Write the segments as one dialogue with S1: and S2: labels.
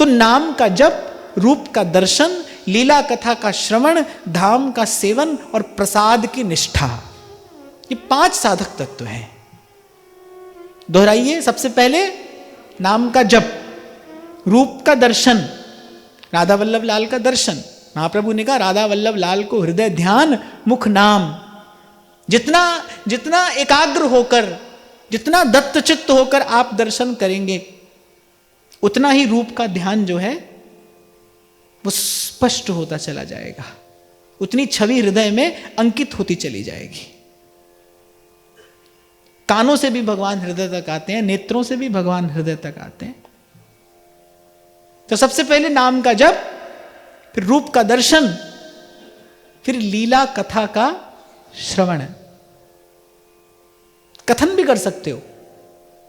S1: तो नाम का जप, रूप का दर्शन, लीला कथा का श्रवण, धाम का सेवन और प्रसाद की निष्ठा, ये 5 साधक तत्व हैं। दोहराइए, सबसे पहले नाम का जप, रूप का दर्शन, राधा वल्लभ लाल का दर्शन। महाप्रभु ने कहा राधा वल्लभ लाल को हृदय ध्यान मुख नाम। जितना जितना एकाग्र होकर, जितना दत्तचित्त होकर आप दर्शन करेंगे, उतना ही रूप का ध्यान जो है वो स्पष्ट होता चला जाएगा, उतनी छवि हृदय में अंकित होती चली जाएगी। कानों से भी भगवान हृदय तक आते हैं, नेत्रों से भी भगवान हृदय तक आते हैं। तो सबसे पहले नाम का जप, फिर रूप का दर्शन, फिर लीला कथा का श्रवण। कथन भी कर सकते हो,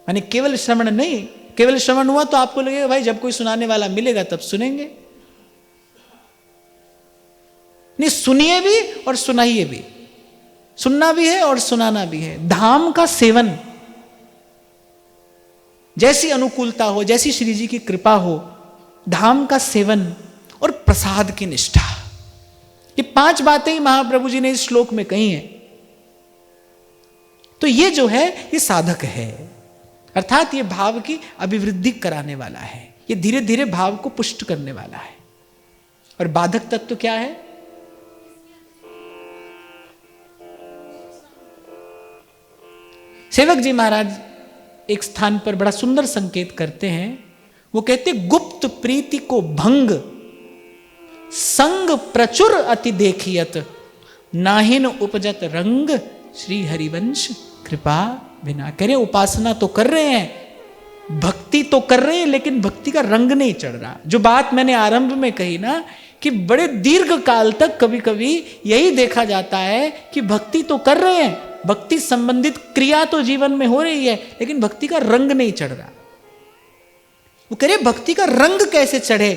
S1: यानी केवल श्रवण नहीं। केवल श्रवण हुआ तो आपको लगेगा भाई जब कोई सुनाने वाला मिलेगा तब सुनेंगे, नहीं, सुनिए भी और सुनाइए भी। सुनना भी है और सुनाना भी है। धाम का सेवन, जैसी अनुकूलता हो, जैसी श्री जी की कृपा हो, धाम का सेवन और प्रसाद की निष्ठा, ये 5 बातें ही महाप्रभु जी ने इस श्लोक में कही हैं। तो ये जो है ये साधक है, अर्थात ये भाव की अभिवृद्धि कराने वाला है, ये धीरे धीरे भाव को पुष्ट करने वाला है। और बाधक तत्व क्या है? सेवक जी महाराज एक स्थान पर बड़ा सुंदर संकेत करते हैं। वो कहते गुप्त प्रीति को भंग, संग प्रचुर अति देखियत, नाहिन उपजत रंग, श्री हरिवंश कृपा बिना। कह रहे उपासना तो कर रहे हैं, भक्ति तो कर रहे हैं, लेकिन भक्ति का रंग नहीं चढ़ रहा। जो बात मैंने आरंभ में कही ना कि बड़े दीर्घ काल तक कभी कभी यही देखा जाता है कि भक्ति तो कर रहे हैं, भक्ति संबंधित क्रिया तो जीवन में हो रही है, लेकिन भक्ति का रंग नहीं चढ़ रहा। वो कह रहे भक्ति का रंग कैसे चढ़े?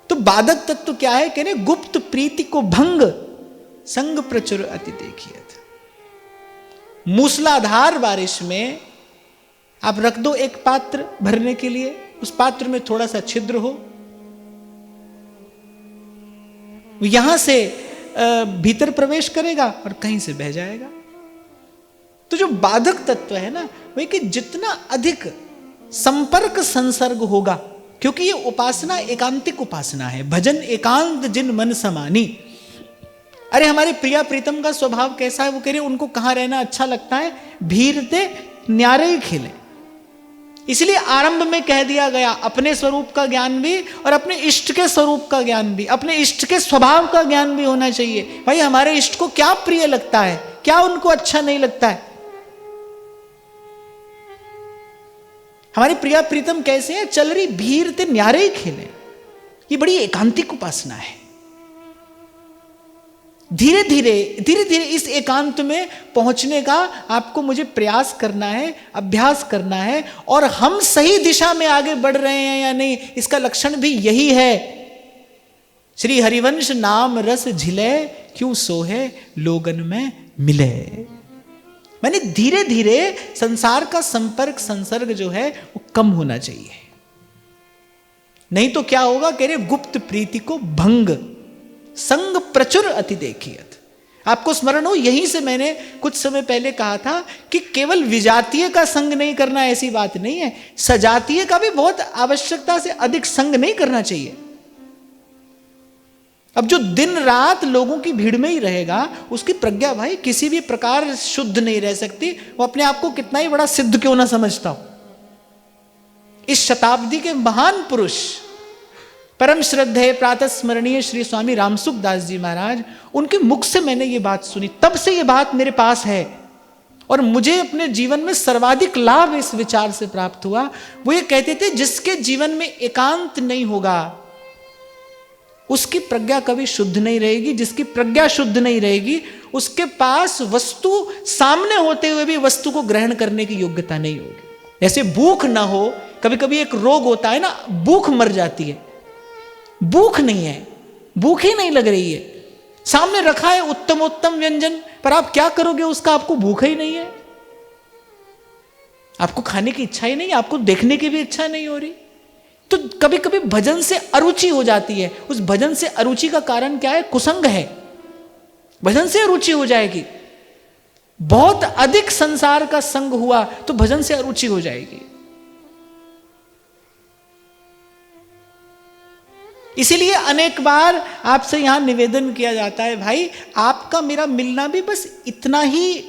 S1: तो बाधक तत्व क्या है? कह रहे गुप्त प्रीति को भंग, संग प्रचुर अति देखियत। मूसलाधार बारिश में आप रख दो एक पात्र भरने के लिए, उस पात्र में थोड़ा सा छिद्र हो, यहां से भीतर प्रवेश करेगा और कहीं से बह जाएगा। तो जो बाधक तत्व है ना, वही कि जितना अधिक संपर्क संसर्ग होगा, क्योंकि ये उपासना एकांतिक उपासना है, भजन एकांत जिन मन समानी। अरे हमारे प्रिया प्रीतम का स्वभाव कैसा है? वो कह रहे उनको कहां रहना अच्छा लगता है? भीरते न्यारे ही खेले। इसलिए आरंभ में कह दिया गया अपने स्वरूप का ज्ञान भी और अपने इष्ट के स्वरूप का ज्ञान भी, अपने इष्ट के स्वभाव का ज्ञान भी होना चाहिए। भाई हमारे इष्ट को क्या प्रिय लगता है, क्या उनको अच्छा नहीं लगता है, हमारी प्रिया प्रीतम कैसे है, चल रही भीरते न्यारे ही खेले। ये बड़ी एकांतिक उपासना है। धीरे धीरे इस एकांत में पहुंचने का आपको मुझे प्रयास करना है, अभ्यास करना है। और हम सही दिशा में आगे बढ़ रहे हैं या नहीं, इसका लक्षण भी यही है। श्री हरिवंश नाम रस झिले, क्यों सोहे लोगन में मिले। मैंने धीरे धीरे संसार का संपर्क संसर्ग जो है वो कम होना चाहिए, नहीं तो क्या होगा? कह रहे गुप्त प्रीति को भंग, संग प्रचुर अति देखियत। आपको स्मरण हो, यहीं से मैंने कुछ समय पहले कहा था कि केवल विजातीय का संग नहीं करना ऐसी बात नहीं है, सजातीय का भी बहुत आवश्यकता से अधिक संग नहीं करना चाहिए। अब जो दिन रात लोगों की भीड़ में ही रहेगा, उसकी प्रज्ञा भाई किसी भी प्रकार शुद्ध नहीं रह सकती, वो अपने आप को कितना ही बड़ा सिद्ध क्यों ना समझता हो। इस शताब्दी के महान पुरुष, परम श्रद्धेय प्रातः स्मरणीय श्री स्वामी रामसुख दास जी महाराज, उनके मुख से मैंने ये बात सुनी, तब से ये बात मेरे पास है और मुझे अपने जीवन में सर्वाधिक लाभ इस विचार से प्राप्त हुआ। वो ये कहते थे जिसके जीवन में एकांत नहीं होगा उसकी प्रज्ञा कभी शुद्ध नहीं रहेगी, जिसकी प्रज्ञा शुद्ध नहीं रहेगी उसके पास वस्तु सामने होते हुए भी वस्तु को ग्रहण करने की योग्यता नहीं होगी। जैसे भूख ना हो, कभी कभी एक रोग होता है ना, भूख मर जाती है, भूख नहीं है, भूख ही नहीं लग रही है, सामने रखा है उत्तम उत्तम व्यंजन, पर आप क्या करोगे उसका, आपको भूख ही नहीं है। आपको खाने की इच्छा ही नहीं, आपको देखने की भी इच्छा नहीं हो रही, तो कभी कभी भजन से अरुचि हो जाती है। उस भजन से अरुचि का कारण क्या है? कुसंग है। भजन से अरुचि हो जाएगी। बहुत अधिक संसार का संग हुआ तो भजन से अरुचि हो जाएगी। इसीलिए अनेक बार आपसे यहां निवेदन किया जाता है, भाई आपका मेरा मिलना भी बस इतना ही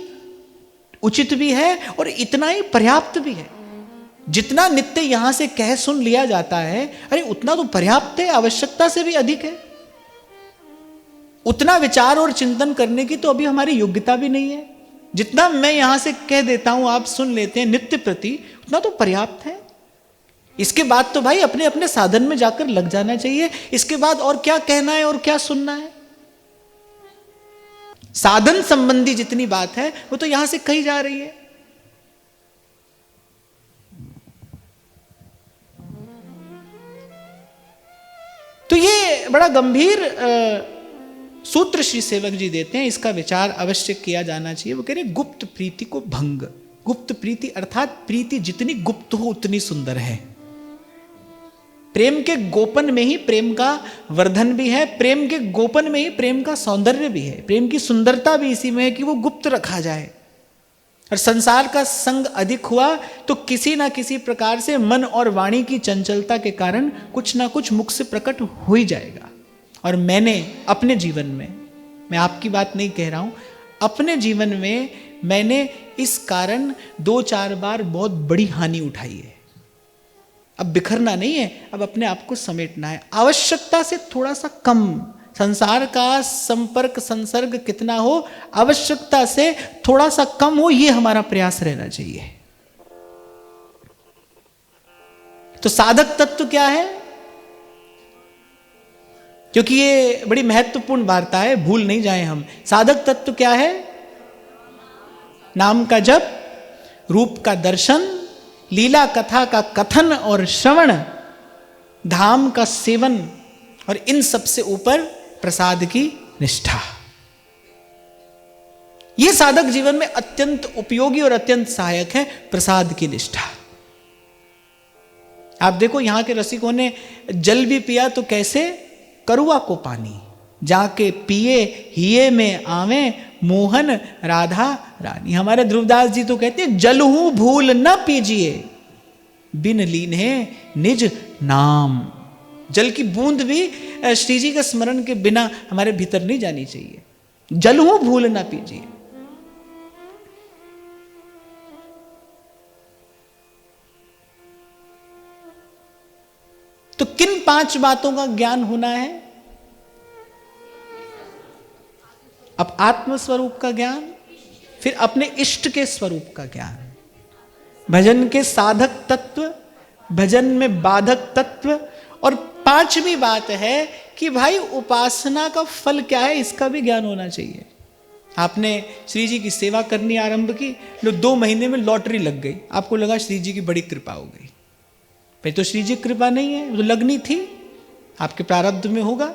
S1: उचित भी है और इतना ही पर्याप्त भी है। जितना नित्य यहां से कह सुन लिया जाता है, अरे उतना तो पर्याप्त है, आवश्यकता से भी अधिक है। उतना विचार और चिंतन करने की तो अभी हमारी योग्यता भी नहीं है। जितना मैं यहां से कह देता हूं, आप सुन लेते हैं नित्य प्रति, उतना तो पर्याप्त है। इसके बाद तो भाई अपने अपने साधन में जाकर लग जाना चाहिए। इसके बाद और क्या कहना है और क्या सुनना है? साधन संबंधी जितनी बात है वो तो यहां से कही जा रही है। तो ये बड़ा गंभीर सूत्र श्री सेवक जी देते हैं, इसका विचार अवश्य किया जाना चाहिए। वो कह रहे गुप्त प्रीति को भंग। गुप्त प्रीति अर्थात प्रीति जितनी गुप्त हो उतनी सुंदर है। प्रेम के गोपन में ही प्रेम का वर्धन भी है, प्रेम के गोपन में ही प्रेम का सौंदर्य भी है, प्रेम की सुंदरता भी इसी में है कि वो गुप्त रखा जाए। और संसार का संग अधिक हुआ तो किसी ना किसी प्रकार से मन और वाणी की चंचलता के कारण कुछ ना कुछ मुख से प्रकट हो ही जाएगा। और मैंने अपने जीवन में, मैं आपकी बात नहीं कह रहा हूं, अपने जीवन में मैंने इस कारण 2-4 बार बहुत बड़ी हानि उठाई है। अब बिखरना नहीं है, अब अपने आप को समेटना है। आवश्यकता से थोड़ा सा कम संसार का संपर्क संसर्ग कितना हो, आवश्यकता से थोड़ा सा कम हो, यह हमारा प्रयास रहना चाहिए। तो साधक तत्व क्या है? क्योंकि ये बड़ी महत्वपूर्ण वार्ता है, भूल नहीं जाए हम। साधक तत्व क्या है? नाम का जप, रूप का दर्शन, लीला कथा का कथन और श्रवण, धाम का सेवन, और इन सबसे ऊपर प्रसाद की निष्ठा। यह साधक जीवन में अत्यंत उपयोगी और अत्यंत सहायक है, प्रसाद की निष्ठा। आप देखो यहां के रसिकों ने जल भी पिया तो कैसे? करुआ को पानी, जाके पिए हिये में आवे मोहन राधा रानी। हमारे ध्रुवदास जी तो कहते हैं जल हूं भूल न पीजिए बिन लीने निज नाम। जल की बूंद भी श्री जी के स्मरण के बिना हमारे भीतर नहीं जानी चाहिए। जल हूं भूल न पीजिए। तो किन 5 बातों का ज्ञान होना है? अब आत्म स्वरूप का ज्ञान, फिर अपने इष्ट के स्वरूप का ज्ञान, भजन के साधक तत्व, भजन में बाधक तत्व, और 5वीं बात है कि भाई उपासना का फल क्या है, इसका भी ज्ञान होना चाहिए। आपने श्री जी की सेवा करनी आरंभ की, 2 महीने में लॉटरी लग गई, आपको लगा श्री जी की बड़ी कृपा हो गई। भाई तो श्री जी कृपा नहीं है, तो लगनी थी, आपके प्रारब्ध में होगा।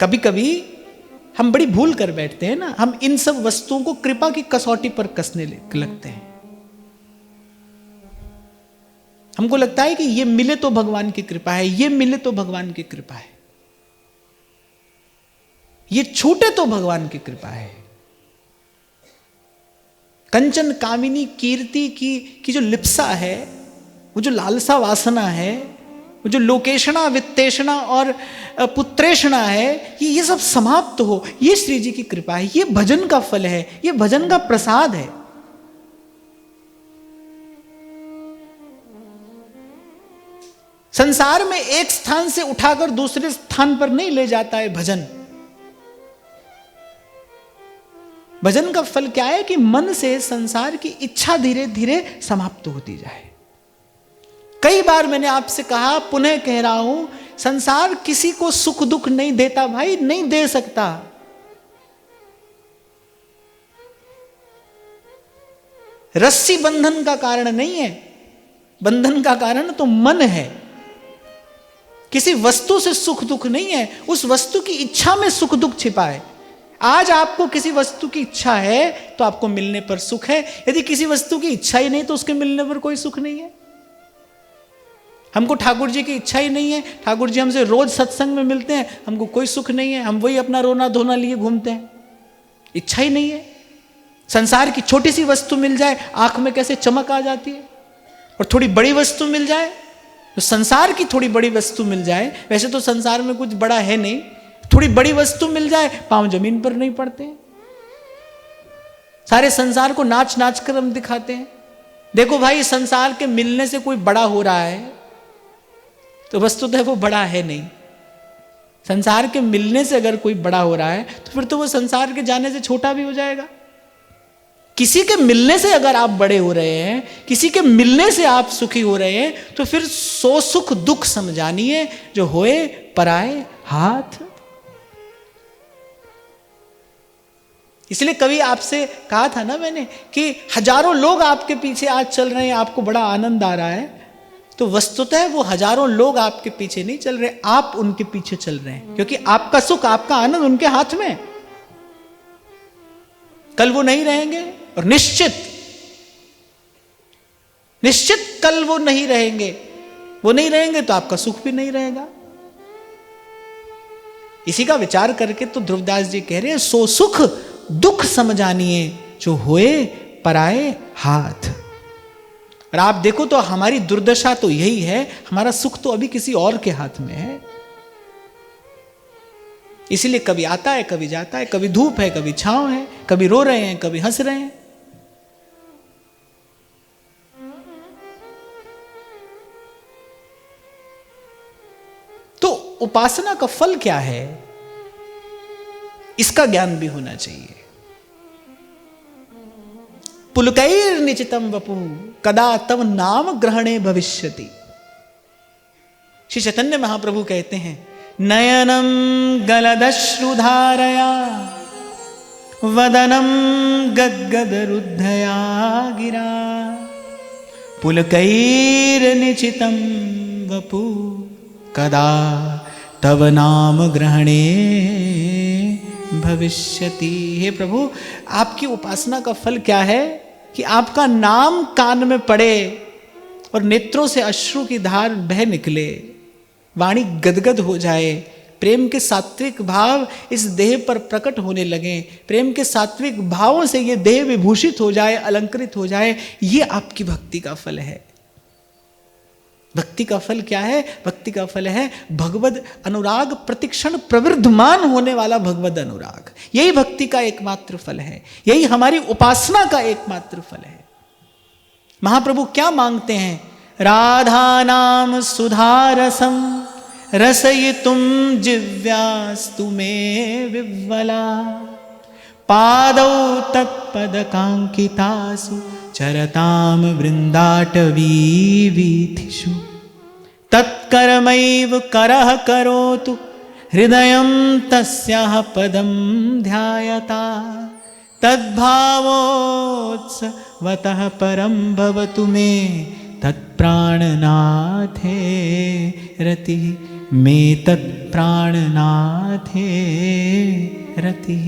S1: कभी कभी हम बड़ी भूल कर बैठते हैं ना, हम इन सब वस्तुओं को कृपा की कसौटी पर कसने लगते हैं। हमको लगता है कि ये मिले तो भगवान की कृपा है, ये मिले तो भगवान की कृपा है, ये छूटे तो भगवान की कृपा है। कंचन कामिनी कीर्ति की जो लिप्सा है, वो जो लालसा वासना है, वो जो लोकेशना वित्तेषणा और पुत्रेषणा है, ये सब समाप्त हो, ये श्री जी की कृपा है, ये भजन का फल है, ये भजन का प्रसाद है। संसार में एक स्थान से उठाकर दूसरे स्थान पर नहीं ले जाता है भजन। भजन का फल क्या है कि मन से संसार की इच्छा धीरे धीरे समाप्त होती जाए। कई बार मैंने आपसे कहा, पुनः कह रहा हूं, संसार किसी को सुख दुख नहीं देता भाई, नहीं दे सकता। रस्सी बंधन का कारण नहीं है, बंधन का कारण तो मन है। किसी वस्तु से सुख दुख नहीं है, उस वस्तु की इच्छा में सुख दुख छिपा है। आज आपको किसी वस्तु की इच्छा है तो आपको मिलने पर सुख है, यदि किसी वस्तु की इच्छा ही नहीं तो उसके मिलने पर कोई सुख नहीं है। हमको ठाकुर जी की इच्छा ही नहीं है, ठाकुर जी हमसे रोज सत्संग में मिलते हैं, हमको कोई सुख नहीं है, हम वही अपना रोना धोना लिए घूमते हैं, इच्छा ही नहीं है। संसार की छोटी सी वस्तु मिल जाए, आंख में कैसे चमक आ जाती है, और थोड़ी बड़ी वस्तु मिल जाए, तो संसार की थोड़ी बड़ी वस्तु मिल जाए, वैसे तो संसार में कुछ बड़ा है नहीं, थोड़ी बड़ी वस्तु मिल जाए, पांव जमीन पर नहीं पड़ते हैं। सारे संसार को नाच नाच कर हम दिखाते हैं, देखो भाई संसार के मिलने से कोई बड़ा हो रहा है, तो वस्तुतः वो बड़ा है नहीं। संसार के मिलने से अगर कोई बड़ा हो रहा है तो फिर तो वो संसार के जाने से छोटा भी हो जाएगा। किसी के मिलने से अगर आप बड़े हो रहे हैं, किसी के मिलने से आप सुखी हो रहे हैं, तो फिर सो सुख दुख समझानिए जो होए पराए हाथ। इसलिए कभी आपसे कहा था ना मैंने कि हजारों लोग आपके पीछे आज चल रहे हैं, आपको बड़ा आनंद आ रहा है, तो वस्तुतः वो हजारों लोग आपके पीछे नहीं चल रहे, आप उनके पीछे चल रहे हैं, क्योंकि आपका सुख आपका आनंद उनके हाथ में। कल वो नहीं रहेंगे, और निश्चित कल वो नहीं रहेंगे, वो नहीं रहेंगे तो आपका सुख भी नहीं रहेगा। इसी का विचार करके तो ध्रुवदास जी कह रहे हैं, सो सुख दुख समझानिए जो होए पराए हाथ। और आप देखो तो हमारी दुर्दशा तो यही है, हमारा सुख तो अभी किसी और के हाथ में है। इसीलिए कभी आता है कभी जाता है, कभी धूप है कभी छांव है, कभी रो रहे हैं कभी हंस रहे हैं। तो उपासना का फल क्या है, इसका ज्ञान भी होना चाहिए। पुलकैर निचितम वपु कदा तव नाम ग्रहणे भविष्यति। श्री चैतन्य महाप्रभु कहते हैं, नयनम गलदश्रुधारया वदनम गद्गदरुद्धया गिरा पुलकैर निचितम वपु कदा तव नाम ग्रहणे भविष्यति। हे प्रभु, आपकी उपासना का फल क्या है कि आपका नाम कान में पड़े और नेत्रों से अश्रु की धार बह निकले, वाणी गदगद हो जाए, प्रेम के सात्विक भाव इस देह पर प्रकट होने लगे, प्रेम के सात्विक भावों से ये देह विभूषित हो जाए, अलंकृत हो जाए, ये आपकी भक्ति का फल है। भक्ति का फल क्या है? भक्ति का फल है भगवद अनुराग, प्रतिक्षण प्रवृद्धमान होने वाला भगवद अनुराग। यही भक्ति का एकमात्र फल है, यही हमारी उपासना का एकमात्र फल है। महाप्रभु क्या मांगते हैं? राधा नाम सुधारसम रसयितुम जिव्यास्तु में विव्वला पादौ तत्पदकांकितासु चरताम वृंदाटवी वीथिषु तत्कर्मैव करः करोतु हृदयं तस्याः पदं ध्यायता तद्भावोत्सवतः परं भवतु मे तत्प्राणनाथे रतिः मे तत्प्राणनाथे रतिः।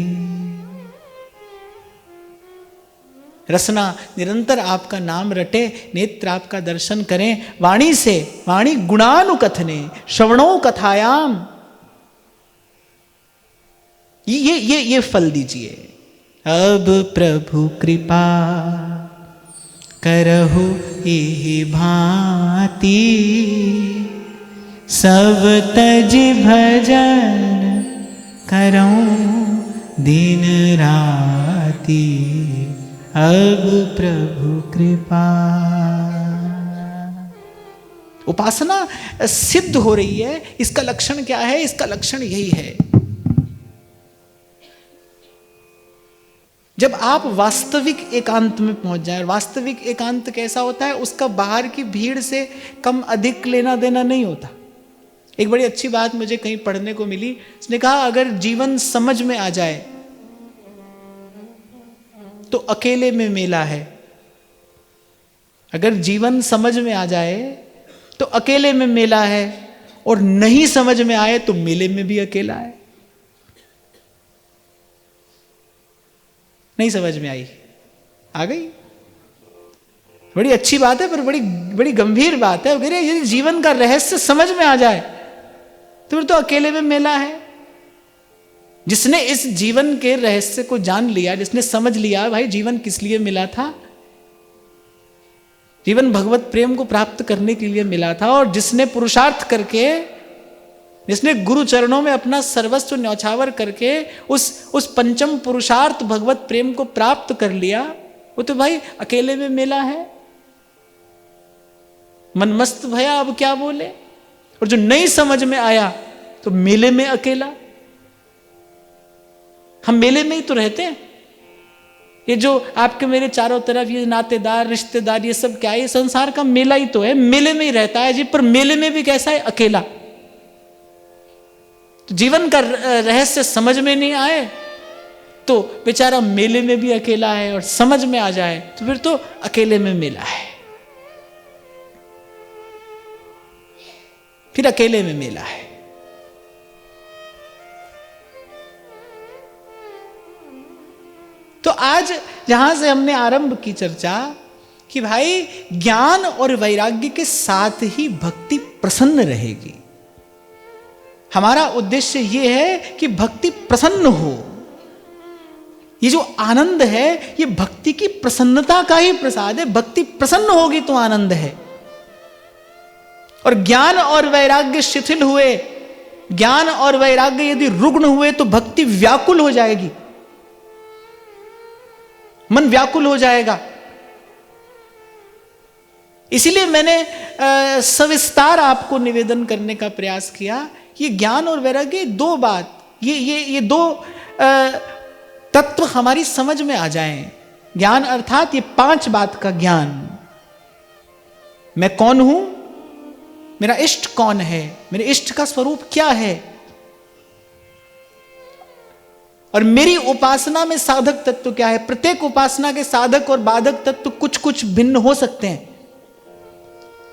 S1: रसना निरंतर आपका नाम रटे, नेत्र आपका दर्शन करें, वाणी से, वाणी गुणानुकथने श्रवणों कथायाम, ये फल दीजिए। अब प्रभु कृपा करहु इहि भांति सब तज भजन करऊं दिन राति अब प्रभु कृपा। उपासना सिद्ध हो रही है, इसका लक्षण क्या है? इसका लक्षण यही है, जब आप वास्तविक एकांत में पहुंच जाए। वास्तविक एकांत कैसा होता है? उसका बाहर की भीड़ से कम अधिक लेना देना नहीं होता। एक बड़ी अच्छी बात मुझे कहीं पढ़ने को मिली, उसने कहा अगर जीवन समझ में आ जाए तो अकेले में मेला है, अगर जीवन समझ में आ जाए तो अकेले में मेला है, और नहीं समझ में आए तो मेले में भी अकेला है। नहीं समझ में आई? आ गई? बड़ी अच्छी बात है, पर बड़ी बड़ी गंभीर बात है। अगर यदि जीवन का रहस्य समझ में आ जाए तो फिर तो अकेले में मेला है। जिसने इस जीवन के रहस्य को जान लिया, जिसने समझ लिया भाई जीवन किस लिए मिला था, जीवन भगवत प्रेम को प्राप्त करने के लिए मिला था, और जिसने पुरुषार्थ करके, जिसने गुरु चरणों में अपना सर्वस्व न्यौछावर करके उस पंचम पुरुषार्थ भगवत प्रेम को प्राप्त कर लिया, वो तो भाई अकेले में मेला है। मन मस्त भया अब क्या बोले। और जो नहीं समझ में आया तो मेले में अकेला। हम मेले में ही तो रहते हैं। ये जो आपके मेरे चारों तरफ ये नातेदार रिश्तेदार, ये सब क्या है? ये संसार का मेला ही तो है, मेले में ही रहता है जी। पर मेले में भी कैसा है? अकेला। तो जीवन का रहस्य समझ में नहीं आए तो बेचारा मेले में भी अकेला है, और समझ में आ जाए तो फिर तो अकेले में मेला है। फिर अकेले में मेला है। तो आज जहां से हमने आरंभ की चर्चा कि भाई ज्ञान और वैराग्य के साथ ही भक्ति प्रसन्न रहेगी। हमारा उद्देश्य यह है कि भक्ति प्रसन्न हो। ये जो आनंद है ये भक्ति की प्रसन्नता का ही प्रसाद है। भक्ति प्रसन्न होगी तो आनंद है। और ज्ञान और वैराग्य शिथिल हुए, ज्ञान और वैराग्य यदि रुग्ण हुए तो भक्ति व्याकुल हो जाएगी, मन व्याकुल हो जाएगा। इसीलिए मैंने सविस्तार आपको निवेदन करने का प्रयास किया। ये ज्ञान और वैराग्य दो बात, ये दो तत्व हमारी समझ में आ जाएं। ज्ञान अर्थात ये 5 बात का ज्ञान। मैं कौन हूं, मेरा इष्ट कौन है, मेरे इष्ट का स्वरूप क्या है, और मेरी उपासना में साधक तत्व क्या है। प्रत्येक उपासना के साधक और बाधक तत्व कुछ कुछ भिन्न हो सकते हैं।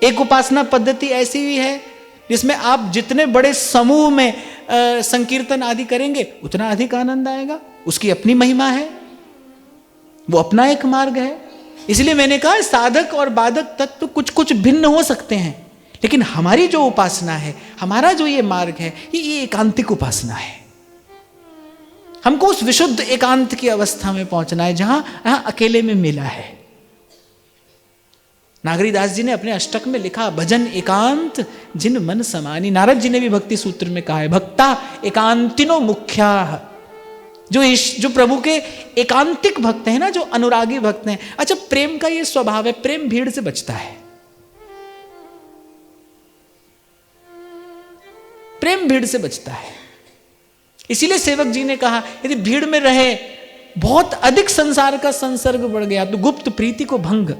S1: एक उपासना पद्धति ऐसी भी है जिसमें आप जितने बड़े समूह में संकीर्तन आदि करेंगे उतना अधिक आनंद आएगा। उसकी अपनी महिमा है, वो अपना एक मार्ग है। इसलिए मैंने कहा साधक और बाधक तत्व कुछ कुछ भिन्न हो सकते हैं, लेकिन हमारी जो उपासना है, हमारा जो ये मार्ग है, ये एकांतिक उपासना है। हमको उस विशुद्ध एकांत की अवस्था में पहुंचना है जहां अकेले में मिला है। नागरीदास जी ने अपने अष्टक में लिखा, भजन एकांत जिन मन समानी। नारद जी ने भी भक्ति सूत्र में कहा है, भक्ता एकांतिनो मुख्या। जो प्रभु के एकांतिक भक्त हैं ना, जो अनुरागी भक्त हैं। अच्छा, प्रेम का ये स्वभाव है, प्रेम भीड़ से बचता है। प्रेम भीड़ से बचता है। इसीलिए सेवक जी ने कहा, यदि भीड़ में रहे, बहुत अधिक संसार का संसर्ग बढ़ गया तो गुप्त प्रीति को भंग।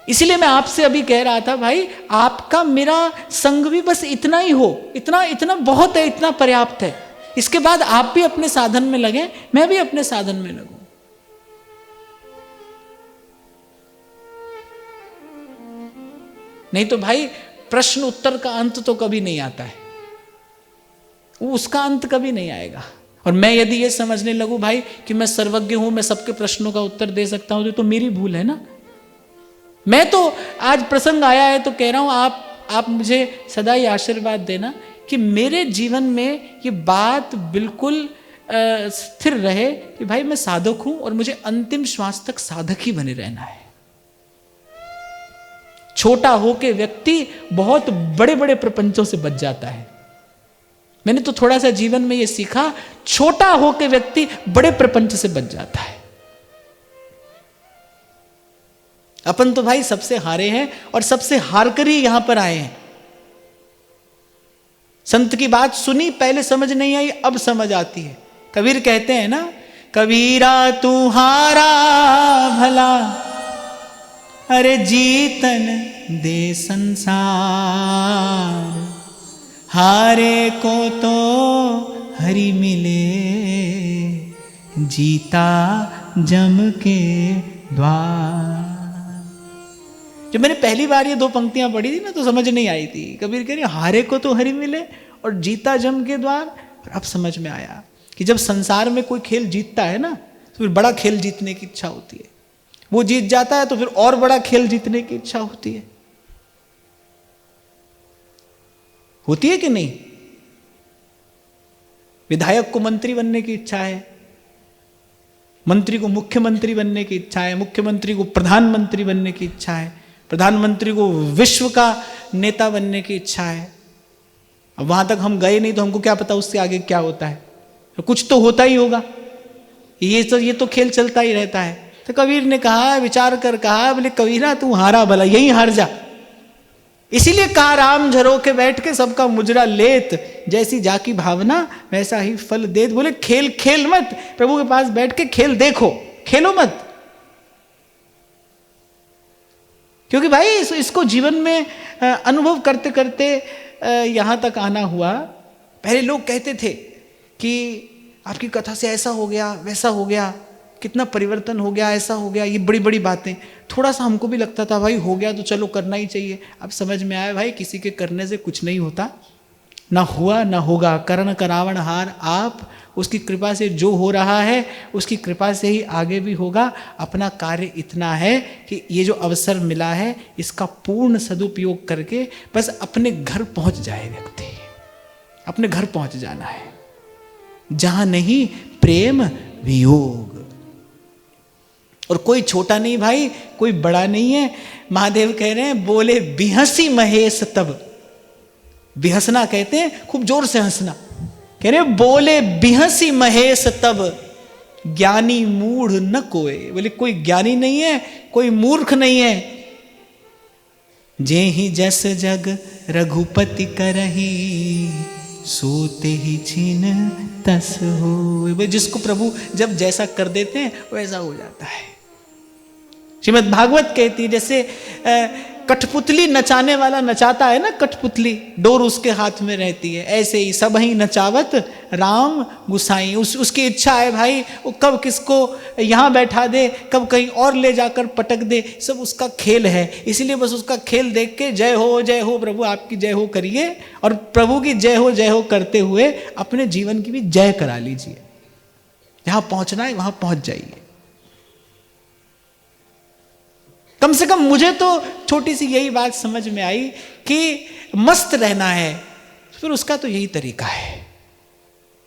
S1: इसीलिए मैं आपसे अभी कह रहा था, भाई आपका मेरा संग भी बस इतना ही हो, इतना बहुत है, इतना पर्याप्त है। इसके बाद आप भी अपने साधन में लगे, मैं भी अपने साधन में लगूं। नहीं तो भाई प्रश्न उत्तर का अंत तो कभी नहीं आता है, उसका अंत कभी नहीं आएगा। और मैं यदि ये समझने लगूं भाई कि मैं सर्वज्ञ हूं, मैं सबके प्रश्नों का उत्तर दे सकता हूं, तो मेरी भूल है ना। मैं तो आज प्रसंग आया है तो कह रहा हूं, आप मुझे सदा ही आशीर्वाद देना कि मेरे जीवन में ये बात बिल्कुल स्थिर रहे कि भाई मैं साधक हूं और मुझे अंतिम श्वास तक साधक ही बने रहना है। छोटा होके व्यक्ति बहुत बड़े बड़े प्रपंचों से बच जाता है। मैंने तो थोड़ा सा जीवन में ये सीखा, छोटा होके व्यक्ति बड़े प्रपंच से बच जाता है। अपन तो भाई सबसे हारे हैं और सबसे हार कर ही यहां पर आए हैं। संत की बात सुनी, पहले समझ नहीं आई, अब समझ आती है। कबीर कहते हैं ना, कबीरा तू हारा भला, अरे जीतन दे संसार, हारे को तो हरि मिले, जीता जम के द्वार। जब मैंने पहली बार ये 2 पंक्तियां पढ़ी थी ना तो समझ नहीं आई थी। कबीर कह रहे हारे को तो हरि मिले और जीता जम के द्वार। अब समझ में आया। कि जब संसार में कोई खेल जीतता है ना तो फिर बड़ा खेल जीतने की इच्छा होती है, वो जीत जाता है तो फिर और बड़ा खेल जीतने की इच्छा होती है कि नहीं? विधायक को मंत्री बनने की इच्छा है, मंत्री को मुख्यमंत्री बनने की इच्छा है, मुख्यमंत्री को प्रधानमंत्री बनने की इच्छा है, प्रधानमंत्री को विश्व का नेता बनने की इच्छा है। अब वहां तक हम गए नहीं तो हमको क्या पता उससे आगे क्या होता है, तो कुछ तो होता ही होगा। ये तो खेल चलता ही रहता है। तो कबीर ने कहा, विचार कर कहा, बोले कबीरा तू हारा भला, यही हार जा। इसीलिए कहा राम झरो के बैठ के सबका मुजरा लेत, जैसी जाकी भावना वैसा ही फल देत। बोले खेल खेल मत, प्रभु के पास बैठ के खेल देखो, खेलो मत। क्योंकि भाई इसको जीवन में अनुभव करते करते यहां तक आना हुआ। पहले लोग कहते थे कि आपकी कथा से ऐसा हो गया, वैसा हो गया, कितना परिवर्तन हो गया, ऐसा हो गया, ये बड़ी बड़ी बातें। थोड़ा सा हमको भी लगता था भाई हो गया तो चलो करना ही चाहिए। अब समझ में आया भाई किसी के करने से कुछ नहीं होता, ना हुआ ना होगा। करण करावण हार आप, उसकी कृपा से जो हो रहा है उसकी कृपा से ही आगे भी होगा। अपना कार्य इतना है कि ये जो अवसर मिला है इसका पूर्ण सदुपयोग करके बस अपने घर पहुंच जाए व्यक्ति, अपने घर पहुंच जाना है जहां नहीं प्रेम वियोग। और कोई छोटा नहीं भाई, कोई बड़ा नहीं है। महादेव कह रहे हैं बोले बिहसी महेश तब, बिहसना कहते हैं खूब जोर से हंसना। कह रहे बोले बिहसी महेश तब, ज्ञानी मूढ़ न कोय। बोले कोई ज्ञानी नहीं है, कोई मूर्ख नहीं है। जे ही जस जग रघुपति करही, सोते ही छीन तस हो। जिसको प्रभु जब जैसा कर देते हैं वैसा हो जाता है। श्रीमद् भागवत कहती है जैसे कठपुतली नचाने वाला नचाता है ना, कठपुतली डोर उसके हाथ में रहती है, ऐसे ही सब ही नचावत राम गुसाई। उसकी इच्छा है भाई वो कब किसको यहाँ बैठा दे, कब कहीं और ले जाकर पटक दे, सब उसका खेल है। इसीलिए बस उसका खेल देख के जय हो प्रभु आपकी जय हो करिए, और प्रभु की जय हो करते हुए अपने जीवन की भी जय करा लीजिए। जहाँ पहुँचना है वहाँ पहुँच जाइए। कम से कम मुझे तो छोटी सी यही बात समझ में आई कि मस्त रहना है फिर उसका तो यही तरीका है।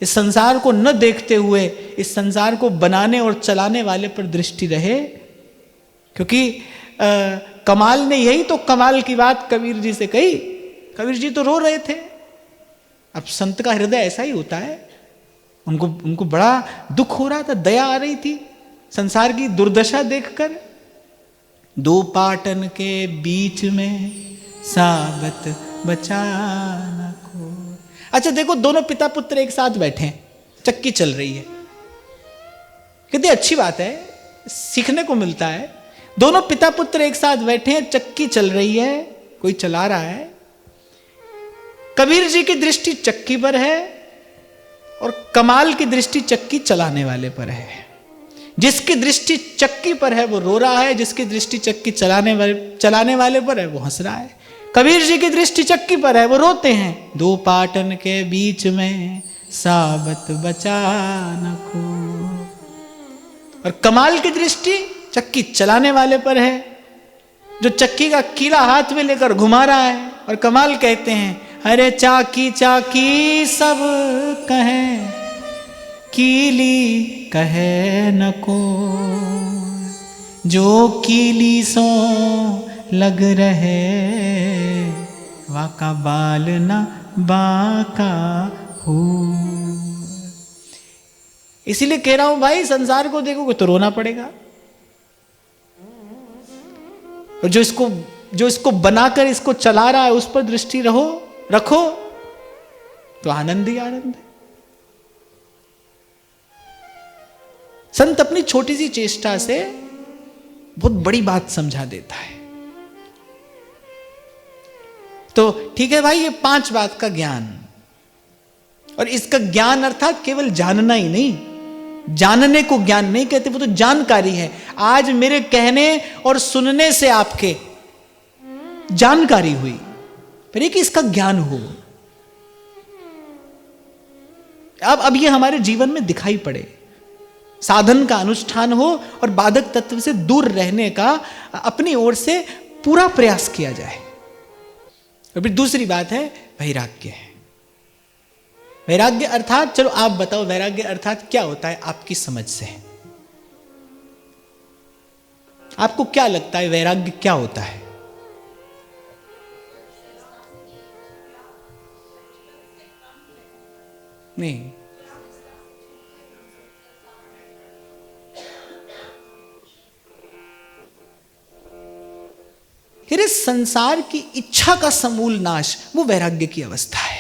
S1: इस संसार को न देखते हुए इस संसार को बनाने और चलाने वाले पर दृष्टि रहे। क्योंकि कमाल ने यही तो कमाल की बात कबीर जी से कही। कबीर जी तो रो रहे थे। अब संत का हृदय ऐसा ही होता है, उनको बड़ा दुख हो रहा था, दया आ रही थी संसार की दुर्दशा देखकर। दो पाटन के बीच में साबत बचाना को। अच्छा देखो, दोनों पिता पुत्र एक साथ बैठे हैं, चक्की चल रही है, कितनी अच्छी बात है, सीखने को मिलता है। दोनों पिता पुत्र एक साथ बैठे हैं, चक्की चल रही है, कोई चला रहा है। कबीर जी की दृष्टि चक्की पर है और कमाल की दृष्टि चक्की चलाने वाले पर है। जिसकी दृष्टि चक्की पर है वो रो रहा है, जिसकी दृष्टि चक्की चलाने वाले पर है वो हंस रहा है। कबीर जी की दृष्टि चक्की पर है, वो रोते हैं। दो पाटन के बीच में साबत बचा न को। और कमाल की दृष्टि चक्की चलाने वाले पर है, जो चक्की का कीला हाथ में लेकर घुमा रहा है। और कमाल कहते हैं अरे चाकी चाकी सब कहे, कीली कहे न को। जो कीली सो लग रहे, वाका बाल न बाका हो। इसीलिए कह रहा हूं भाई, संसार को देखोगे तो रोना पड़ेगा। और जो इसको बनाकर इसको चला रहा है उस पर दृष्टि रखो तो आनंद ही आनंद है। संत अपनी छोटी सी चेष्टा से बहुत बड़ी बात समझा देता है। तो ठीक है भाई, ये 5 बात का ज्ञान, और इसका ज्ञान अर्थात केवल जानना ही नहीं, जानने को ज्ञान नहीं कहते, वो तो जानकारी है। आज मेरे कहने और सुनने से आपके जानकारी हुई, पर एक इसका ज्ञान हो। अब ये हमारे जीवन में दिखाई पड़े, साधन का अनुष्ठान हो और बाधक तत्व से दूर रहने का अपनी ओर से पूरा प्रयास किया जाए। और फिर दूसरी बात है वैराग्य। वैराग्य अर्थात, चलो आप बताओ वैराग्य अर्थात क्या होता है आपकी समझ से? आपको क्या लगता है वैराग्य क्या होता है? नहीं, फिर इस संसार की इच्छा का समूल नाश, वो वैराग्य की अवस्था है।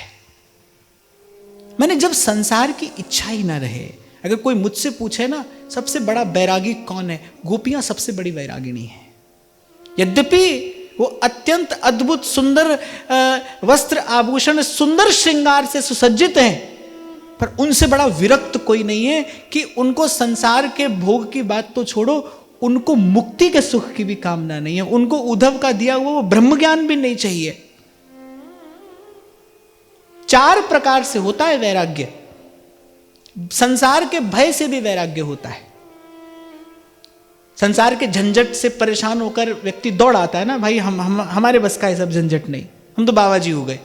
S1: मैंने जब संसार की इच्छा ही ना रहे, अगर कोई मुझसे पूछे ना सबसे बड़ा वैरागी कौन है, गोपियां सबसे बड़ी वैरागिनी है। यद्यपि वो अत्यंत अद्भुत सुंदर वस्त्र आभूषण सुंदर श्रृंगार से सुसज्जित हैं, पर उनसे बड़ा विरक्त कोई नहीं है कि उनको संसार के भोग की बात तो छोड़ो, उनको मुक्ति के सुख की भी कामना नहीं है, उनको उद्धव का दिया हुआ वो ब्रह्म ज्ञान भी नहीं चाहिए। 4 प्रकार से होता है वैराग्य। संसार के भय से भी वैराग्य होता है। संसार के झंझट से परेशान होकर व्यक्ति दौड़ आता है ना, भाई हमारे बस का ये सब झंझट नहीं, हम तो बाबा जी हो गए,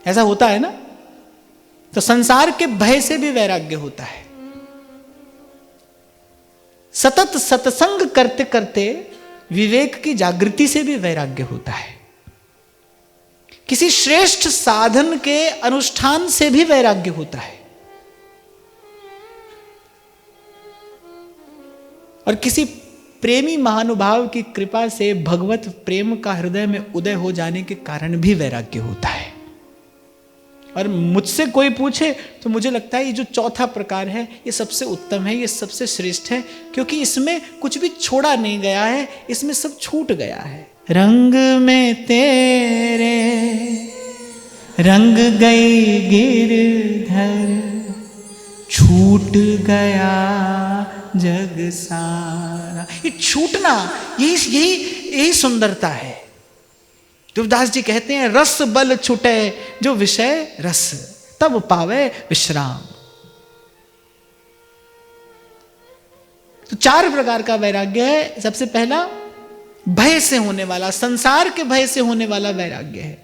S1: ऐसा होता है ना। तो संसार के भय से भी वैराग्य होता है। सतत सत्संग करते करते विवेक की जागृति से भी वैराग्य होता है। किसी श्रेष्ठ साधन के अनुष्ठान से भी वैराग्य होता है। और किसी प्रेमी महानुभाव की कृपा से भगवत प्रेम का हृदय में उदय हो जाने के कारण भी वैराग्य होता है। और मुझसे कोई पूछे तो मुझे लगता है ये जो चौथा प्रकार है ये सबसे उत्तम है, ये सबसे श्रेष्ठ है, क्योंकि इसमें कुछ भी छोड़ा नहीं गया है, इसमें सब छूट गया है। रंग में तेरे रंग गई गिरधर, छूट गया जग सारा। ये छूटना, यही सुंदरता है। तुलसीदास जी कहते हैं रस बल छूटे जो विषय रस, तब पावे विश्राम। तो 4 प्रकार का वैराग्य है। सबसे पहला भय से होने वाला, संसार के भय से होने वाला वैराग्य है।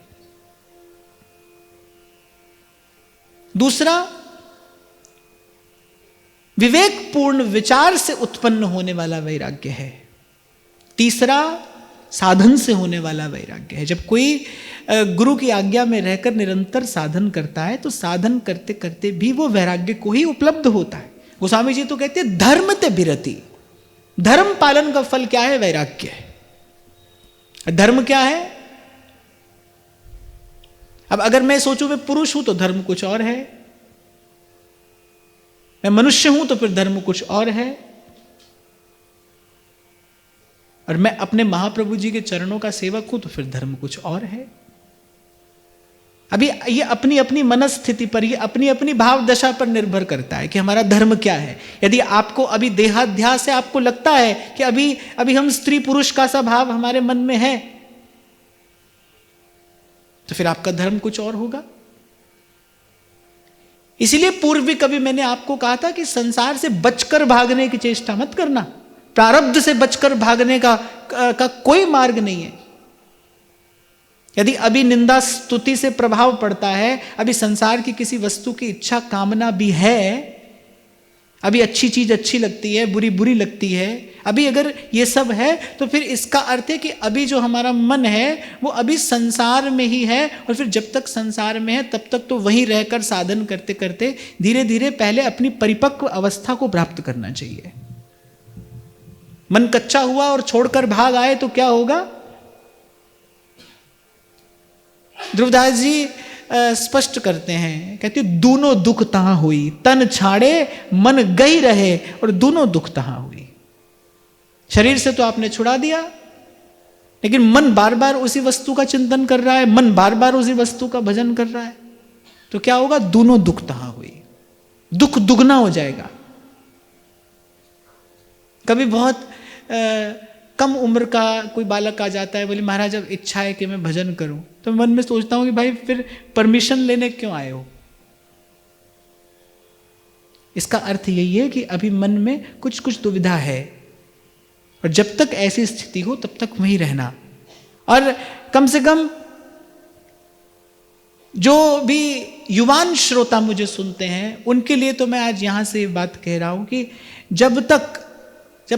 S1: दूसरा विवेकपूर्ण विचार से उत्पन्न होने वाला वैराग्य है। तीसरा साधन से होने वाला वैराग्य है। जब कोई गुरु की आज्ञा में रहकर निरंतर साधन करता है तो साधन करते करते भी वो वैराग्य को ही उपलब्ध होता है। गोस्वामी जी तो कहते हैं धर्म ते विरति, धर्म पालन का फल क्या है? वैराग्य है। धर्म क्या है? अब अगर मैं सोचूं मैं पुरुष हूं तो धर्म कुछ और है, मैं मनुष्य हूं तो फिर धर्म कुछ और है, और मैं अपने महाप्रभु जी के चरणों का सेवक हूं तो फिर धर्म कुछ और है। अभी ये अपनी अपनी मनस्थिति पर, ये अपनी अपनी भाव दशा पर निर्भर करता है कि हमारा धर्म क्या है। यदि आपको अभी देहाध्यास से आपको लगता है कि अभी हम स्त्री पुरुष का सा भाव हमारे मन में है, तो फिर आपका धर्म कुछ और होगा। इसीलिए पूर्व भी कभी मैंने आपको कहा था कि संसार से बचकर भागने की चेष्टा मत करना। प्रारब्ध से बचकर भागने का कोई मार्ग नहीं है। यदि अभी निंदा स्तुति से प्रभाव पड़ता है, अभी संसार की किसी वस्तु की इच्छा कामना भी है, अभी अच्छी चीज अच्छी लगती है, बुरी बुरी लगती है, अभी अगर ये सब है तो फिर इसका अर्थ है कि अभी जो हमारा मन है वो अभी संसार में ही है, और फिर जब तक संसार में है तब तक तो वहीं रहकर साधन करते करते धीरे धीरे पहले अपनी परिपक्व अवस्था को प्राप्त करना चाहिए। मन कच्चा हुआ और छोड़कर भाग आए तो क्या होगा? ध्रुवदास जी स्पष्ट करते हैं, कहते दोनों दुख तहां हुई, तन छाड़े मन गई रहे, और दोनों दुख तहां हुई। शरीर से तो आपने छुड़ा दिया, लेकिन मन बार बार उसी वस्तु का चिंतन कर रहा है, मन बार बार उसी वस्तु का भजन कर रहा है, तो क्या होगा? दोनों दुख तहां हुई, दुख दुगना हो जाएगा। कभी बहुत कम उम्र का कोई बालक आ जाता है, बोले महाराज अब इच्छा है कि मैं भजन करूं, तो मन में सोचता हूं कि भाई फिर परमिशन लेने क्यों आए हो? इसका अर्थ यही है कि अभी मन में कुछ कुछ दुविधा है, और जब तक ऐसी स्थिति हो तब तक वहीं रहना। और कम से कम जो भी युवान श्रोता मुझे सुनते हैं उनके लिए तो मैं आज यहां से ये बात कह रहा हूं कि जब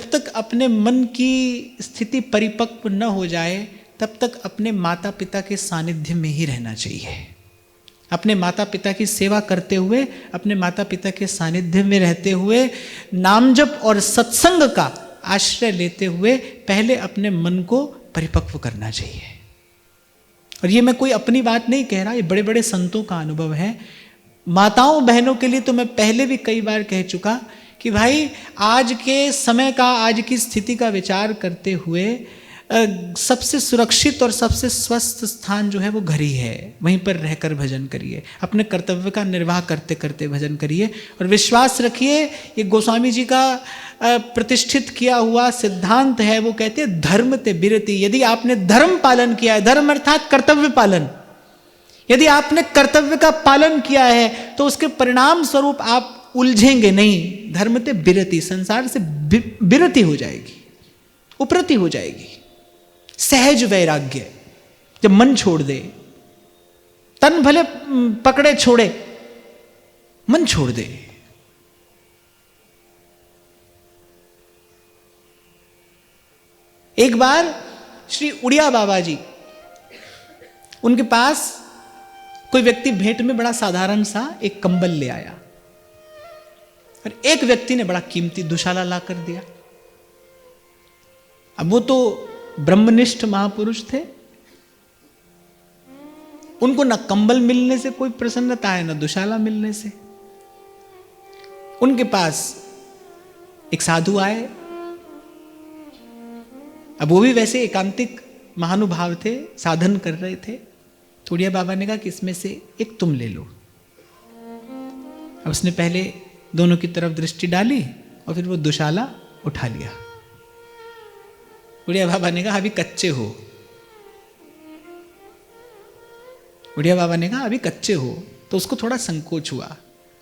S1: तक अपने मन की स्थिति परिपक्व न हो जाए तब तक अपने माता पिता के सानिध्य में ही रहना चाहिए। अपने माता पिता की सेवा करते हुए, अपने माता पिता के सानिध्य में रहते हुए, नाम जप और सत्संग का आश्रय लेते हुए पहले अपने मन को परिपक्व करना चाहिए। और ये मैं कोई अपनी बात नहीं कह रहा, ये बड़े बड़े संतों का अनुभव है। माताओं बहनों के लिए तो मैं पहले भी कई बार कह चुका कि भाई आज के समय का, आज की स्थिति का विचार करते हुए सबसे सुरक्षित और सबसे स्वस्थ स्थान जो है वो घर ही है। वहीं पर रहकर भजन करिए, अपने कर्तव्य का निर्वाह करते करते भजन करिए। और विश्वास रखिए, ये गोस्वामी जी का प्रतिष्ठित किया हुआ सिद्धांत है। वो कहते हैं धर्म ते बिरति। यदि आपने धर्म पालन किया है, धर्म अर्थात कर्तव्य पालन, यदि आपने कर्तव्य का पालन किया है तो उसके परिणाम स्वरूप आप उलझेंगे नहीं। धर्म ते बिरति, संसार से बिरति हो जाएगी, उपरति हो जाएगी। सहज वैराग्य, जब मन छोड़ दे, तन भले पकड़े छोड़े, मन छोड़ दे। एक बार श्री उड़िया बाबा जी, उनके पास कोई व्यक्ति भेंट में बड़ा साधारण सा एक कंबल ले आया, और एक व्यक्ति ने बड़ा कीमती दुशाला ला कर दिया। अब वो तो ब्रह्मनिष्ठ महापुरुष थे, उनको न कंबल मिलने से कोई प्रसन्नता है, न दुशाला मिलने से। उनके पास एक साधु आए। अब वो भी वैसे एकांतिक महानुभाव थे, साधन कर रहे थे। उड़िया बाबा ने कहा कि इसमें से एक तुम ले लो। अब उसने पहले दोनों की तरफ दृष्टि डाली और फिर वो दुशाला उठा लिया। उड़िया बाबा ने कहा अभी कच्चे हो। उड़िया बाबा ने कहा अभी कच्चे हो, तो उसको थोड़ा संकोच हुआ।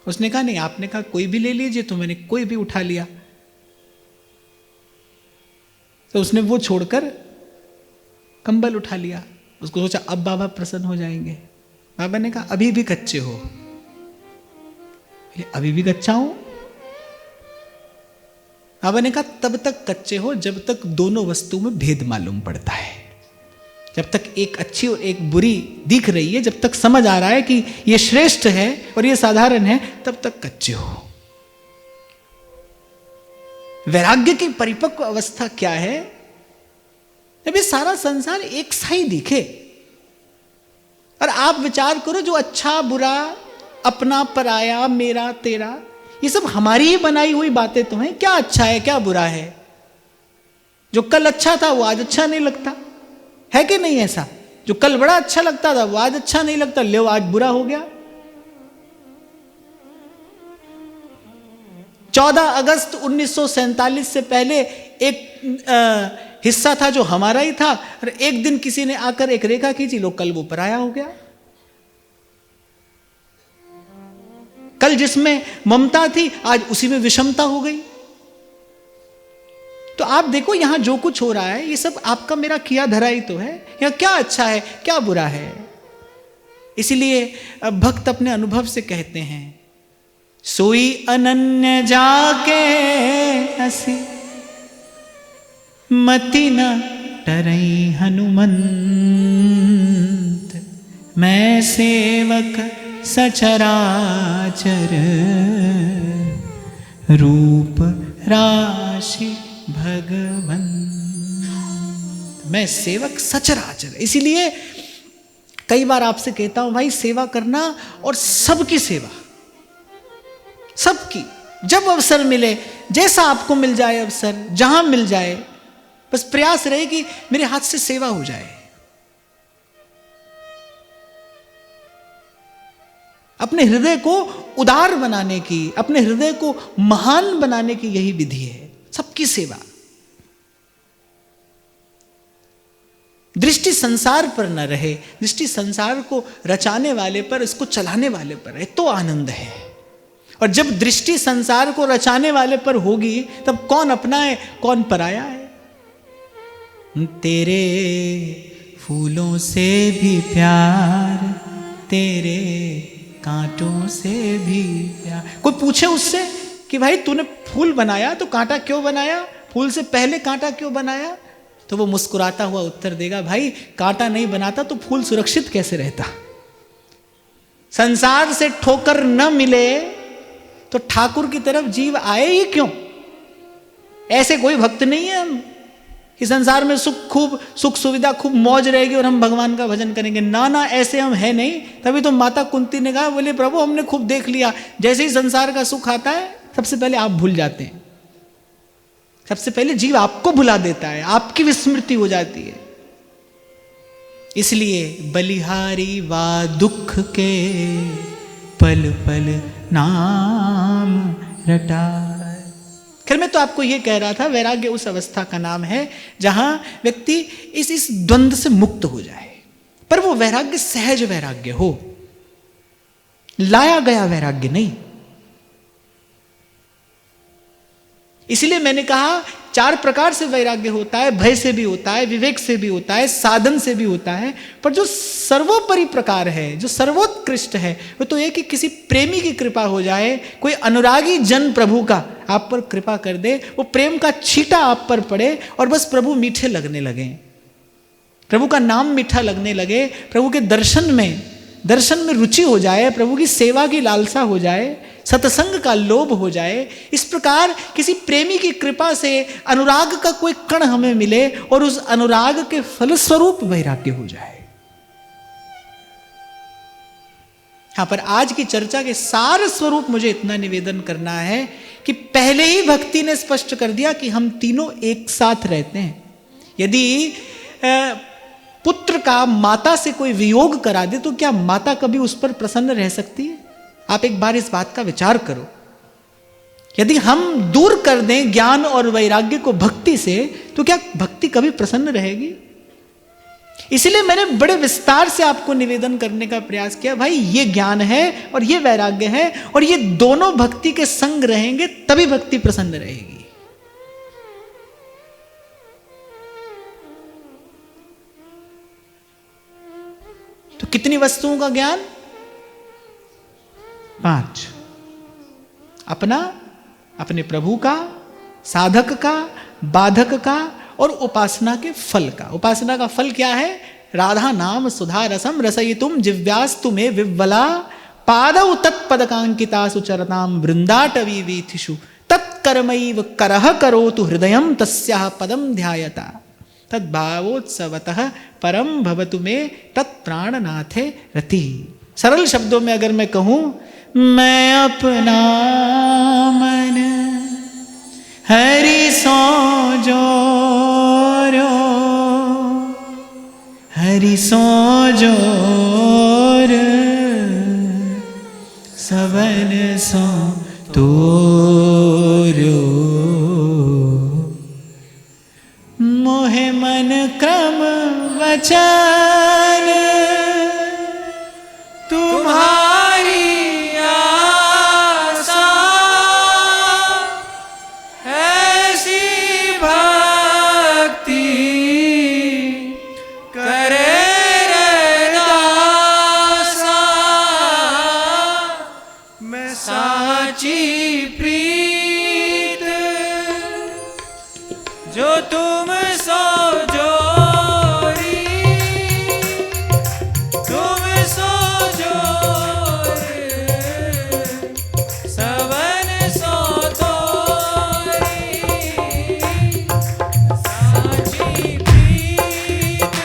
S1: उसने कहा नहीं, आपने कहा कोई भी ले लीजिए, तो मैंने कोई भी उठा लिया। तो उसने वो छोड़कर कंबल उठा लिया। उसको सोचा अब बाबा प्रसन्न हो जाएंगे। बाबा ने कहा अभी भी कच्चे हो। अभी भी कच्चा हूं। बाबा ने कहा तब तक कच्चे हो जब तक दोनों वस्तु में भेद मालूम पड़ता है। जब तक एक अच्छी और एक बुरी दिख रही है, जब तक समझ आ रहा है कि ये श्रेष्ठ है और ये साधारण है, तब तक कच्चे हो। वैराग्य की परिपक्व अवस्था क्या है? जब ये सारा संसार एक सा ही दिखे और आप विचार करो जो अच्छा बुरा, अपना पराया, मेरा तेरा, ये सब हमारी ही बनाई हुई बातें तो हैं। क्या अच्छा है क्या बुरा है? जो कल अच्छा था वो आज अच्छा नहीं लगता है कि नहीं? ऐसा जो कल बड़ा अच्छा लगता था वो आज अच्छा नहीं लगता, ले आज बुरा हो गया। 14 अगस्त 1947 से पहले एक हिस्सा था जो हमारा ही था, और एक दिन किसी ने आकर एक रेखा खींची, लो कल वो पराया हो गया। कल जिसमें ममता थी आज उसी में विषमता हो गई। तो आप देखो यहां जो कुछ हो रहा है ये सब आपका मेरा किया धरा ही तो है। यहां क्या अच्छा है क्या बुरा है? इसीलिए भक्त अपने अनुभव से कहते हैं, सोई अनन्य जाके हसी मति न टरई हनुमंत, मैं सेवक सचराचर रूप राशि भगवन। मैं सेवक सचराचर। इसीलिए कई बार आपसे कहता हूं भाई सेवा करना, और सबकी सेवा, सबकी, जब अवसर मिले, जैसा आपको मिल जाए अवसर, जहां मिल जाए, बस प्रयास रहे कि मेरे हाथ से सेवा हो जाए। अपने हृदय को उदार बनाने की, अपने हृदय को महान बनाने की यही विधि है, सबकी सेवा। दृष्टि संसार पर न रहे, दृष्टि संसार को रचाने वाले पर, इसको चलाने वाले पर रहे, तो आनंद है। और जब दृष्टि संसार को रचाने वाले पर होगी तब कौन अपना है कौन पराया है। तेरे फूलों से भी प्यार, तेरे कांटों से भी प्यार। कोई पूछे उससे कि भाई तूने फूल बनाया तो कांटा क्यों बनाया, फूल से पहले कांटा क्यों बनाया, तो वो मुस्कुराता हुआ उत्तर देगा, भाई कांटा नहीं बनाता तो फूल सुरक्षित कैसे रहता। संसार से ठोकर न मिले तो ठाकुर की तरफ जीव आए ही क्यों। ऐसे कोई भक्त नहीं है हम कि संसार में सुख सुविधा खूब मौज रहेगी और हम भगवान का भजन करेंगे। ना ना, ऐसे हम है नहीं। तभी तो माता कुंती ने कहा, बोले प्रभु हमने खूब देख लिया, जैसे ही संसार का सुख आता है सबसे पहले आप भूल जाते हैं, सबसे पहले जीव आपको भुला देता है, आपकी विस्मृति हो जाती है। इसलिए बलिहारी वा दुख के पल पल नाम रटा। खैर मैं तो आपको यह कह रहा था, वैराग्य उस अवस्था का नाम है जहां व्यक्ति इस द्वंद्व से मुक्त हो जाए, पर वो वैराग्य सहज वैराग्य हो, लाया गया वैराग्य नहीं। इसलिए मैंने कहा 4 प्रकार से वैराग्य होता है, भय से भी होता है, विवेक से भी होता है, साधन से भी होता है, पर जो सर्वोपरि प्रकार है, जो सर्वोत्कृष्ट है, वो तो ये कि किसी प्रेमी की कृपा हो जाए, कोई अनुरागी जन प्रभु का आप पर कृपा कर दे, वो प्रेम का छींटा आप पर पड़े और बस प्रभु मीठे लगने लगे, प्रभु का नाम मीठा लगने लगे, प्रभु के दर्शन में रुचि हो जाए, प्रभु की सेवा की लालसा हो जाए, सत्संग का लोभ हो जाए। इस प्रकार किसी प्रेमी की कृपा से अनुराग का कोई कण हमें मिले और उस अनुराग के फलस्वरूप वैराग्य हो जाए। यहां पर आज की चर्चा के सार स्वरूप मुझे इतना निवेदन करना है कि पहले ही भक्ति ने स्पष्ट कर दिया कि हम तीनों एक साथ रहते हैं। यदि पुत्र का माता से कोई वियोग करा दे तो क्या माता कभी उस पर प्रसन्न रह सकती है? आप एक बार इस बात का विचार करो। यदि हम दूर कर दें ज्ञान और वैराग्य को भक्ति से तो क्या भक्ति कभी प्रसन्न रहेगी? इसलिए मैंने बड़े विस्तार से आपको निवेदन करने का प्रयास किया, भाई ये ज्ञान है और ये वैराग्य है और ये दोनों भक्ति के संग रहेंगे तभी भक्ति प्रसन्न रहेगी। तो कितनी वस्तुओं का ज्ञान? 5। अपना, अपने प्रभु का, साधक का, बाधक का और उपासना के फल का। उपासना का फल क्या है? राधा नाम सुधा रसम रसयितुम जिव्यास्तु मे विव्वला पादौ तत्पदकांकितासु चरताम वृंदाटवी वीथिषु तत्कर्मैव करह करोतु हृदयं तस्याः पदं ध्यायता तद्भावोत्सवतः परम भवतु मे तत्प्राणनाथे रति। सरल शब्दों में अगर मैं कहूं, मैं अपना मन हरि सो जोरो, हरि सो जोर सबन सो तोरो, मोहे मन क्रम वचन तुम्हारी आशा, ऐसी भक्ति करे रे दासा, मैं साची प्रीत जो तुम सो जोरी, तुम सो जोरी सबन सो तोरी, साची प्रीत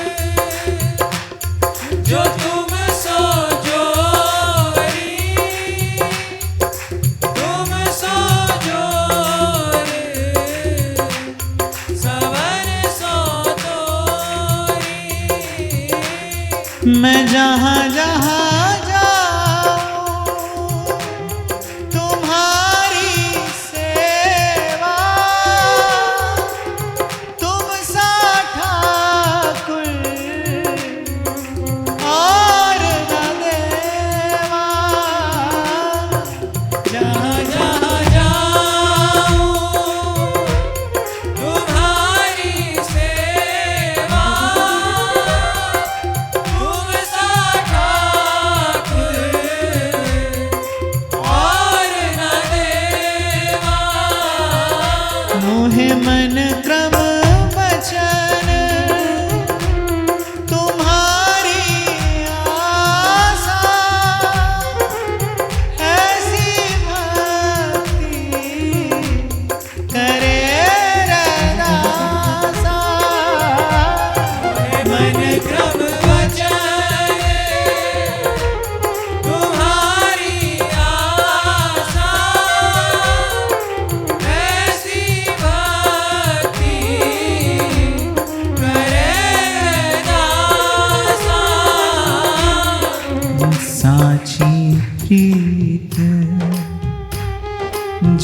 S1: जो तुम सो जोरी, तुम सो जोरी सबन सो तोरी। मैं जहाँ जहाँ जाऊँ तुम्हारी सेवा, तुम सा ठाकुर और न देवा, जहाँ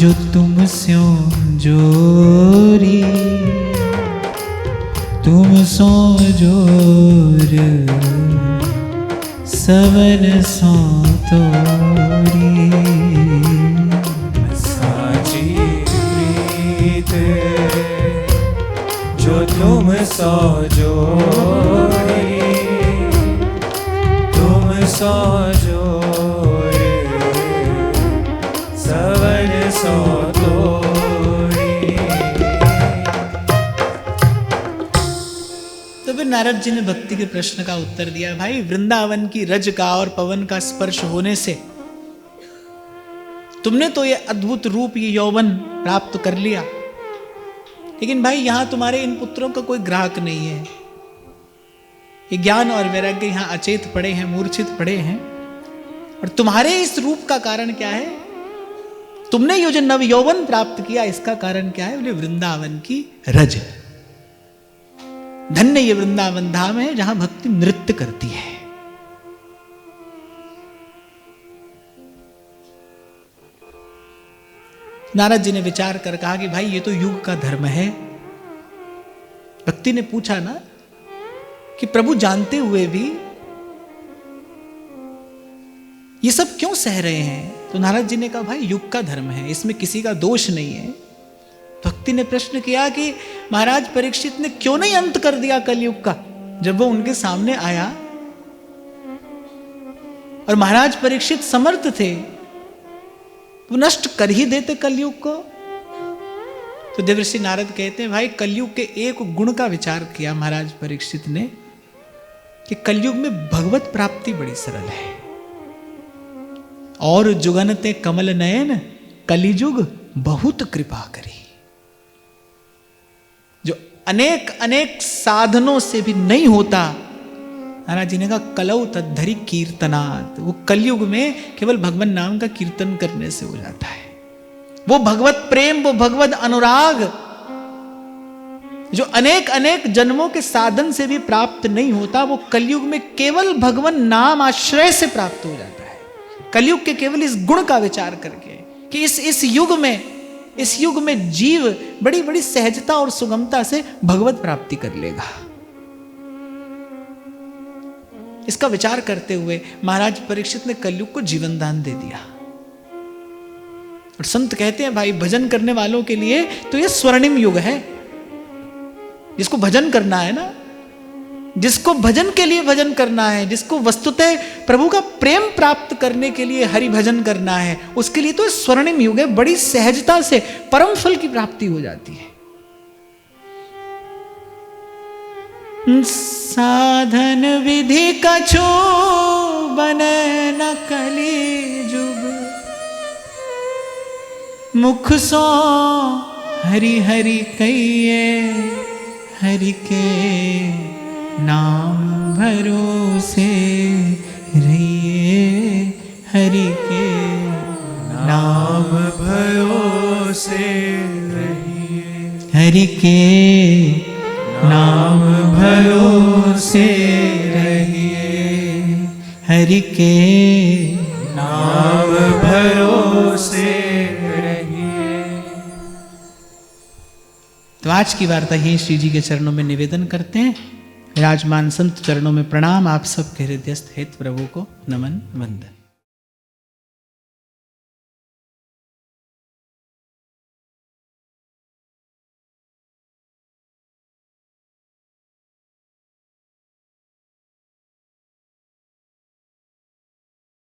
S1: जो तुम स्यों जोरी, तुम सो जोर सवन सो तोरी।
S2: साची प्रीत जो तुम सो जोरी, तुम सो जोर सवन सो तोरी।
S1: तो फिर नारद जी ने भक्ति के प्रश्न का उत्तर दिया, भाई वृंदावन की रज का और पवन का स्पर्श होने से तुमने तो ये अद्भुत रूप, ये यौवन प्राप्त कर लिया, लेकिन भाई यहां तुम्हारे इन पुत्रों का कोई ग्राहक नहीं है। ये ज्ञान और वैराग्य यहां अचेत पड़े हैं, मूर्छित पड़े हैं। और तुम्हारे इस रूप का कारण क्या है? तुमने ये जो नव यौवन प्राप्त किया, इसका कारण क्या है? बोले वृंदावन की रज। धन्य ये वृंदावन धाम है जहां भक्ति नृत्य करती है। नारद जी ने विचार कर कहा कि भाई ये तो युग का धर्म है। भक्ति ने पूछा ना कि प्रभु जानते हुए भी ये सब क्यों सह रहे हैं? तो नारद जी ने कहा भाई युग का धर्म है, इसमें किसी का दोष नहीं है। भक्ति ने प्रश्न किया कि महाराज परीक्षित ने क्यों नहीं अंत कर दिया कलयुग का? जब वो उनके सामने आया और महाराज परीक्षित समर्थ थे, वो नष्ट कर ही देते कलयुग को। तो देवर्षि नारद कहते हैं भाई कलयुग के एक गुण का विचार किया महाराज परीक्षित ने कि कलयुग में भगवत प्राप्ति बड़ी सरल है। और जुगनते कमल नयन कलिजुग बहुत कृपा करी। जो अनेक अनेक साधनों से भी नहीं होता, महाराज जी ने कहा कलौ तद्धरि कीर्तनात्, वो कलयुग में केवल भगवान नाम का कीर्तन करने से हो जाता है। वो भगवत प्रेम, वो भगवत अनुराग जो अनेक अनेक जन्मों के साधन से भी प्राप्त नहीं होता, वो कलयुग में केवल भगवान नाम आश्रय से प्राप्त हो जाता है। कलयुग के केवल इस गुण का विचार करके कि इस युग में जीव बड़ी बड़ी सहजता और सुगमता से भगवत प्राप्ति कर लेगा। इसका विचार करते हुए महाराज परीक्षित ने कलयुग को जीवन दान दे दिया। और संत कहते हैं भाई भजन करने वालों के लिए तो ये स्वर्णिम युग है। जिसको भजन करना है ना, जिसको भजन के लिए भजन करना है, जिसको वस्तुतः प्रभु का प्रेम प्राप्त करने के लिए हरि भजन करना है, उसके लिए तो स्वर्णिम युग है। बड़ी सहजता से परम फल की प्राप्ति हो जाती है। साधन विधि कछु बने न कलिजुग, मुख सो हरि हरि कहिए, हरि के नाम भरोसे रहिए, हरि के नाम भरोसे रहिए, हरि के नाम भरोसे रहिए, हरि के नाम भरोसे रहिए। तो आज की वार्ता यही श्री जी के चरणों में निवेदन करते हैं। विराजमान संत चरणों में प्रणाम। आप सबके हृदयस्थ हेतु प्रभु को नमन वंदन।